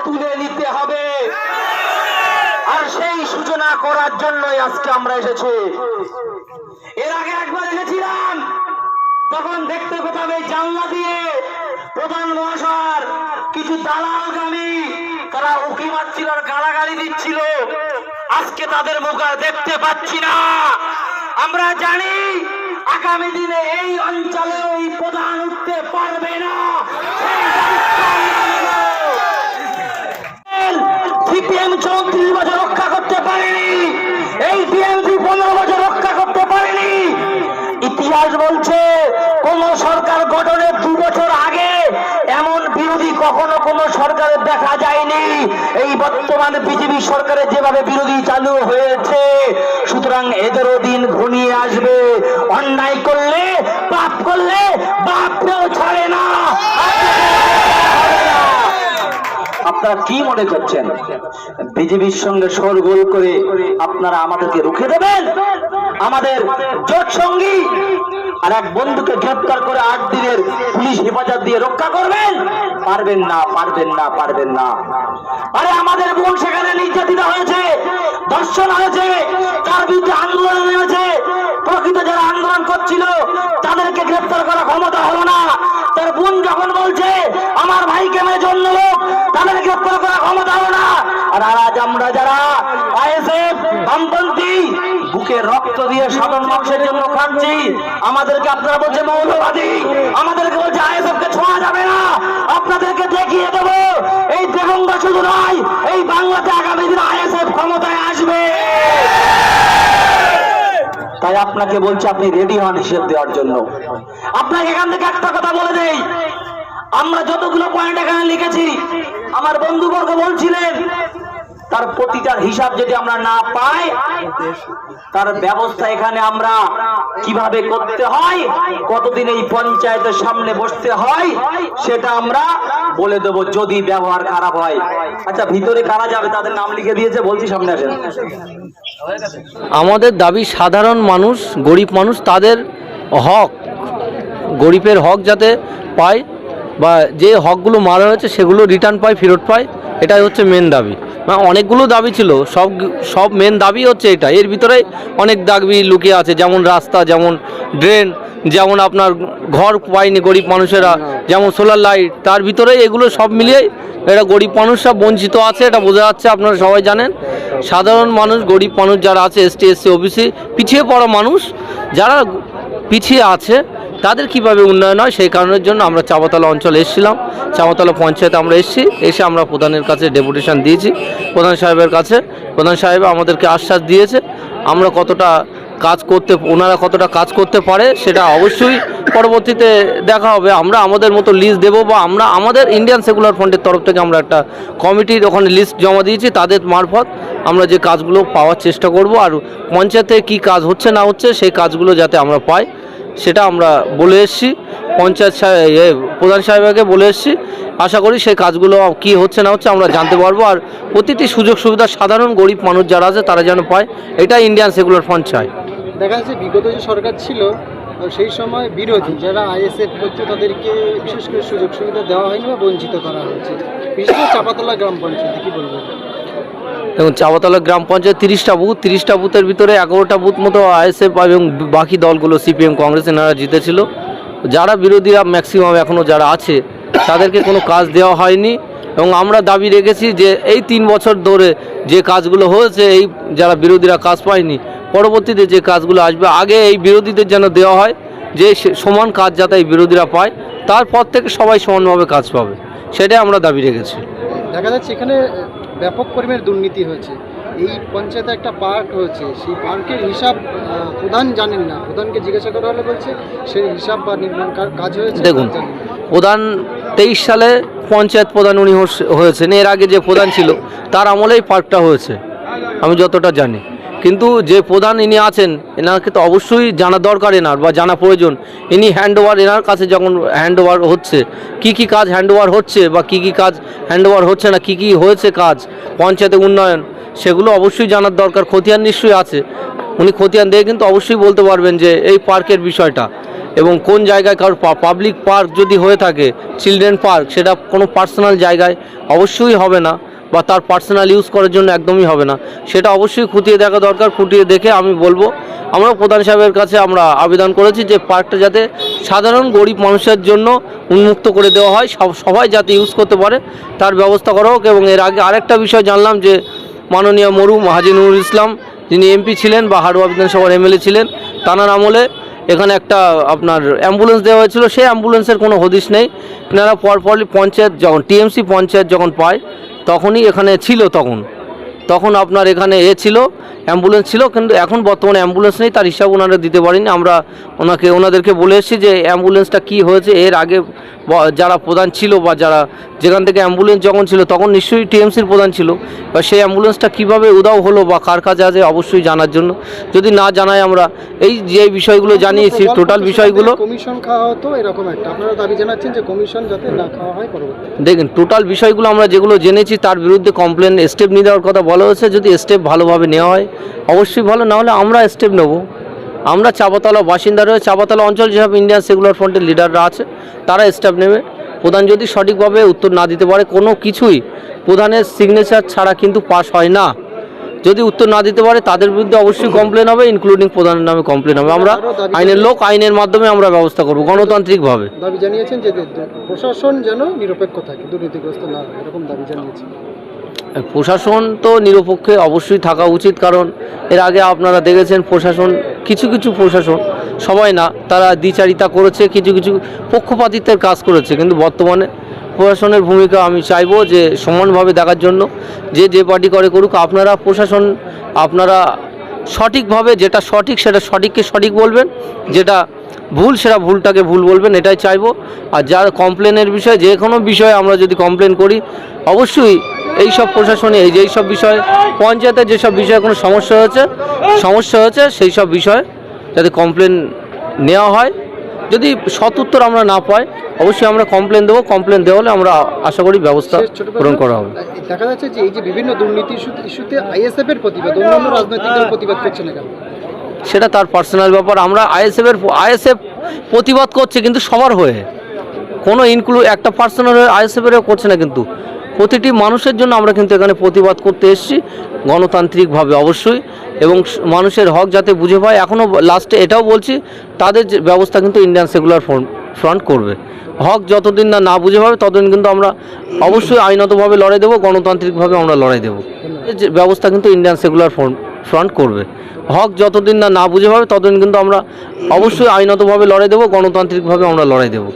তুলে নিতে হবে, আর সেই সূচনা করার জন্যই আজকে আমরা এসেছি। এর আগে একবার এসেছিলাম, তখন দেখতে পেতাম এই জানলা দিয়ে প্রধান মহাশয় কিছু দালালগামী তারা উকি মারছিল আর গালাগালি দিচ্ছিল। আজকে তাদের মুখ আর দেখতে পাচ্ছি না। আমরা জানি আগামী দিনে এই অঞ্চলে ওই প্রধান উঠতে পারবে না। সিপিএম 34 বছর রক্ষা করতে পারেনি, এই টিএমসি 15 বছর রক্ষা করতে পারেনি। ইতিহাস বলছে কোন সরকার গঠনের 2 বছর আগে এমন বিরোধী কখনো কোন সরকারের দেখা যায়নি। এই বর্তমান বিজেপি সরকারের যেভাবে বিরোধী চালু হয়েছে, সুতরাং এদেরও দিন ঘনিয়ে আসবে। অন্যায় করলে, পাপ করলে বাপকেও ছাড়ে না। আপনারা কি মনে করছেন বিজেপির সঙ্গে শোরগোল করে আপনারা আমাদেরকে রুখে দেবেন? আমাদের জোট সঙ্গী আর এক বন্ধুকে গ্রেফতার করে 8 দিনের পুলিশ হেফাজত দিয়ে রক্ষা করবেন? পারবেন না, পারবেন না, পারবেন না। আরে আমাদের বোন সেখানে নির্যাতিত হয়েছে, ধর্ষণ হয়েছে, তার বিরুদ্ধে আন্দোলন নেমেছে। প্রকৃত যারা আন্দোলন করছিল তাদেরকে গ্রেফতার করার ক্ষমতা হলো না। তার বোন যখন বলছে আমার ভাইকে মেরে জন্য লোক, তাদের গ্রেফতার করার ক্ষমতা হলো না। আর আজ আমরা যারা আইএসএফ বামপন্থী বুকে রক্ত দিয়ে সাধারণ মানুষের জন্য খাচ্ছি, আমাদেরকে আপনারা বলছে মৌলবাদী, আমাদেরকে বলছে আইএসএফ কে ছোঁয়া যাবে না। আপনাদেরকে দেখিয়ে দেবো এই দেগঙ্গা শুধু নয়, এই বাংলাতে আগামী দিনে আইএসএফ ক্ষমতায় আসবে। তাই আপনাকে বলছি আপনি রেডি হন হিসেব দেওয়ার জন্য। আপনাকে এখান থেকে একটা কথা বলে দেই, আমরা যতগুলো পয়েন্ট এখানে লিখেছি, আমার বন্ধুবর্গ বলছিলেন তার প্রতিটার হিসাব যদি আমরা না পাই, তার ব্যবস্থা এখানে আমরা কিভাবে করতে হয়, কতদিন এই পঞ্চায়েতের সামনে বসতে হয়, সেটা আমরা বলে দেব যদি ব্যবহার খারাপ হয়। আচ্ছা, ভিতরে কারা যাবে তাদের নাম লিখে দিয়েছে, বলছি সামনে আসেন। আমাদের দাবি সাধারণ মানুষ, গরিব মানুষ, তাদের হক, গরিবের হক যাতে পায়, বা যে হকগুলো মারা হয়েছে সেগুলো রিটার্ন পায়, ফেরত পায়, এটাই হচ্ছে মেন দাবি। অনেকগুলো দাবি ছিল, সব মেন দাবি হচ্ছে এটা। এর ভিতরে অনেক দাবি লুকিয়ে আছে, যেমন রাস্তা, যেমন ড্রেন, যেমন আপনার ঘর পায়নি গরিব মানুষেরা, যেমন সোলার লাইট, তার ভিতরে এগুলো সব মিলিয়ে এটা গরিব মানুষরা বঞ্চিত আছে, এটা বোঝা যাচ্ছে। আপনারা সবাই জানেন সাধারণ মানুষ, গরিব মানুষ যারা আছে, এসটি এসসি ওবিসি পিছিয়ে পড়া মানুষ যারা পিছিয়ে আছে, তাদের কিভাবে উন্নয়ন হয় সেই কারণের জন্য আমরা চাপাতলা অঞ্চলে এসেছিলাম। চাপাতলা পঞ্চায়েতে আমরা এসে আমরা প্রধানের কাছে ডেপুটেশন দিয়েছি, প্রধান সাহেবের কাছে। প্রধান সাহেব আমাদেরকে আশ্বাস দিয়েছে আমরা কতটা কাজ করতে, ওনারা কতটা কাজ করতে পারে সেটা অবশ্যই পরবর্তীতে দেখা হবে। আমরা আমাদের মতো লিস্ট দেবো, বা আমরা আমাদের ইন্ডিয়ান সেকুলার ফ্রন্টের তরফ থেকে আমরা একটা কমিটির ওখানে লিস্ট জমা দিয়েছি, তাদের মারফত আমরা যে কাজগুলো পাওয়ার চেষ্টা করব। আর পঞ্চায়েতে কি কাজ হচ্ছে না হচ্ছে সেই কাজগুলো যাতে আমরা পাই সেটা আমরা বলে এসেছি, পঞ্চায়েত প্রধান সাহেবকে বলে এসেছি। আশা করি সেই কাজগুলো কি হচ্ছে না হচ্ছে আমরা জানতে পারবো। আর প্রতিটি সুযোগ সুবিধা সাধারণ গরিব মানুষ যারা আছে তারা যেন পায়, এটা ইন্ডিয়ান সেকুলার ফ্রন্ট চায়। দেখা যাচ্ছে বিগত যে সরকার ছিল সেই সময় বিরোধী যারা আইএসএফ করছে তাদেরকে বিশেষ করে সুযোগ সুবিধা দেওয়া হয়নি বা বঞ্চিত করা হয়েছে, বিশেষ করে চাপাতলা গ্রাম পঞ্চায়েতে। কি বলবো? এবং চাপাতলা গ্রাম পঞ্চায়েত 30টা বুথ, 30টা বুথের ভিতরে 11টা বুথ মতো আইএসএফ এবং বাকি দলগুলো সিপিএম কংগ্রেস এনারা জিতেছিল। যারা বিরোধীরা ম্যাক্সিমাম এখনও যারা আছে তাদেরকে কোনো কাজ দেওয়া হয়নি। এবং আমরা দাবি রেখেছি যে এই 3 বছর ধরে যে কাজগুলো হয়েছে, এই যারা বিরোধীরা কাজ পায়নি, পরবর্তীতে যে কাজগুলো আসবে আগে এই বিরোধীদের যেন দেওয়া হয়, যে সমান কাজ যাতে এই বিরোধীরা পায়, তারপর থেকে সবাই সমানভাবে কাজ পাবে, সেটাই আমরা দাবি রেখেছি। দেখা যাচ্ছে এখানে ব্যাপক পরিমাণে দুর্নীতি হয়েছে। এই পঞ্চায়েতে একটা পার্ক হয়েছে, সেই পার্কের হিসাব প্রধান জানেন না। প্রধানকে জিজ্ঞাসা করা হলে বলছে সেই হিসাব বা নির্মাণ কাজ হয়েছে। দেখুন, প্রধান 23 সালে পঞ্চায়েত প্রধান উনি হয়েছেন। এর আগে যে প্রধান ছিল তার আমলেই পার্কটা হয়েছে আমি যতটা জানি। কিন্তু যে প্রধান ইনি আছেন এনাকে তো অবশ্যই জানা দরকার, এনার বা জানা প্রয়োজন। ইনি হ্যান্ডওভার, এনার কাছে যখন হ্যান্ডওভার হচ্ছে, কি কাজ হ্যান্ডওভার হচ্ছে বা কি কাজ হ্যান্ডওভার হচ্ছে না, কি হয়েছে কাজ পঞ্চায়েতে উন্নয়ন, সেগুলো অবশ্যই জানার দরকার। খতিয়ান নিশ্চয়ই আছে, উনি খতিয়ান দিয়ে কিন্তু অবশ্যই বলতে পারবেন যে এই পার্কের বিষয়টা, এবং কোন জায়গায় কারোর পাবলিক পার্ক যদি হয়ে থাকে, চিলড্রেন পার্ক, সেটা কোনো পার্সোনাল জায়গায় অবশ্যই হবে না, বা তার পার্সোনাল ইউজ করার জন্য একদমই হবে না। সেটা অবশ্যই খুঁটিয়ে দেখা দরকার। খুঁটিয়ে দেখে আমি বলবো, আমরা প্রধান সাহেবের কাছে আমরা আবেদন করেছি যে পার্কটা যাতে সাধারণ গরিব মানুষের জন্য উন্মুক্ত করে দেওয়া হয়, সবাই যাতে ইউজ করতে পারে তার ব্যবস্থা করা হোক। এবং এর আগে আরেকটা বিষয় জানলাম যে মাননীয় মরহুম হাজী নুরুল ইসলাম, যিনি এমপি ছিলেন বা হাড়োয়া বিধানসভার এমএলএ ছিলেন, তাঁর আমলে এখানে একটা আপনার অ্যাম্বুলেন্স দেওয়া হয়েছিল। সেই অ্যাম্বুলেন্সের কোনো হদিশ নেই। এনারা পরপরই পঞ্চায়েত যখন টিএমসি পঞ্চায়েত যখন পায় তখনই এখানে ছিল, তখন আপনার এখানে ছিল অ্যাম্বুলেন্স ছিল, কিন্তু এখন বর্তমানে অ্যাম্বুলেন্স নেই, তার হিসাব ওনারা দিতে পারেনি। আমরা ওনাদেরকে বলে এসেছি যে অ্যাম্বুলেন্সটা কী হয়েছে, এর আগে যারা প্রধান ছিল বা যেখান থেকে অ্যাম্বুলেন্স যখন ছিল তখন নিশ্চয়ই টিএমসির প্রধান ছিল, বা সেই অ্যাম্বুলেন্সটা কীভাবে উধাও হলো বা কার কাছে আছে অবশ্যই জানার জন্য, যদি না জানাই আমরা এই যে বিষয়গুলো জানিয়েছি টোটাল বিষয়গুলো। কমিশন খাওয়া হতো এরকম একটা, আপনারা দাবি জানাচ্ছেন যে কমিশন যাতে না খাওয়া হয় পরবর্তীতে। দেখেন টোটাল বিষয়গুলো আমরা যেগুলো জেনেছি তার বিরুদ্ধে কমপ্লেন স্টেপ নিয়ে দেওয়ার কথা বলা হয়েছে। যদি স্টেপ ভালোভাবে নেওয়া হয় অবশ্যই ভালো, না হলে আমরা স্টেপ নেব। আমরা চাপাতলা বাসিন্দা রয়ে চাপাতলা অঞ্চল যেসব ইন্ডিয়ান সেকুলার ফ্রন্টের লিডাররা আছে তারা স্টেপ নেবে। প্রধান যদি সঠিকভাবে উত্তর না দিতে পারে, কোনো কিছুই প্রধানের সিগনেচার ছাড়া কিন্তু পাস হয় না। যদি উত্তর না দিতে পারে তাদের বিরুদ্ধে অবশ্যই কমপ্লেন হবে, ইনক্লুডিং প্রধানের নামে কমপ্লেন হবে। আমরা আইনের লোক, আইনের মাধ্যমে আমরা ব্যবস্থা করব গণতান্ত্রিকভাবে। দাবি জানিয়েছেন যে প্রশাসন যেন নিরপেক্ষ থাকে, দুর্নীতিগ্রস্ত না হয়, এরকম দাবি জানিয়েছেন। প্রশাসন তো নিরপেক্ষ অবশ্যই থাকা উচিত, কারণ এর আগে আপনারা দেখেছেন প্রশাসন, কিছু প্রশাসন, সবাই না, তারা দ্বিচারিতা করেছে, কিছু পক্ষপাতিত্বের কাজ করেছে। কিন্তু বর্তমানে প্রশাসনের ভূমিকা আমি চাইবো যে সমানভাবে দেখার জন্য, যে পার্টি করুক, আপনারা সঠিকভাবে যেটা সঠিক সেটা সঠিককে সঠিক বলবেন, যেটা ভুল সেটা ভুলটাকে ভুল বলবেন, এটাই চাইবো। আর যার কমপ্লেনের বিষয়, যে কোনো বিষয়ে আমরা যদি কমপ্লেন করি অবশ্যই এই সব প্রশাসনে এই সব বিষয়ে পঞ্চায়েতের যেসব বিষয়ে কোনো সমস্যা হয়েছে সেই সব বিষয়ে যাতে কমপ্লেন নেওয়া হয়। যদি সদুত্তর আমরা না পাই অবশ্যই আমরা কমপ্লেন দেবো। কমপ্লেন দেওয়া হলে আমরা আশা করি ব্যবস্থা গ্রহণ করা হবে। দেখা যাচ্ছে যে এই যে বিভিন্ন দুর্নীতি ইস্যুতে আইএসএফ এর প্রতিবাদ, অন্যান্য রাজনৈতিক দল প্রতিবাদ করছে না কেন? সেটা তার পার্সোনাল ব্যাপার। আমরা আইএসএফ প্রতিবাদ করছে, কিন্তু সবার হয়ে, কোনো একটা পার্সোনাল হয়ে আইএসএফেরও করছে না, কিন্তু প্রতিটি মানুষের জন্য আমরা কিন্তু এখানে প্রতিবাদ করতে এসেছি গণতান্ত্রিকভাবে অবশ্যই, এবং মানুষের হক যাতে বুঝে পায়। এখনও লাস্টে এটাও বলছি, তাদের যে ব্যবস্থা কিন্তু ইন্ডিয়ান সেকুলার ফ্রন্ট করবে। হক যতদিন না বুঝে পাবে ততদিন কিন্তু আমরা অবশ্যই আইনতভাবে লড়াই দেবো, গণতান্ত্রিকভাবে আমরা লড়াই দেবো। যে ব্যবস্থা কিন্তু ইন্ডিয়ান সেকুলার ফ্রন্ট করবে। হক যতদিন না বুঝে পাবে ততদিন কিন্তু আমরা অবশ্যই আইনতভাবে লড়াই দেবো, গণতান্ত্রিকভাবে আমরা লড়াই দেবো।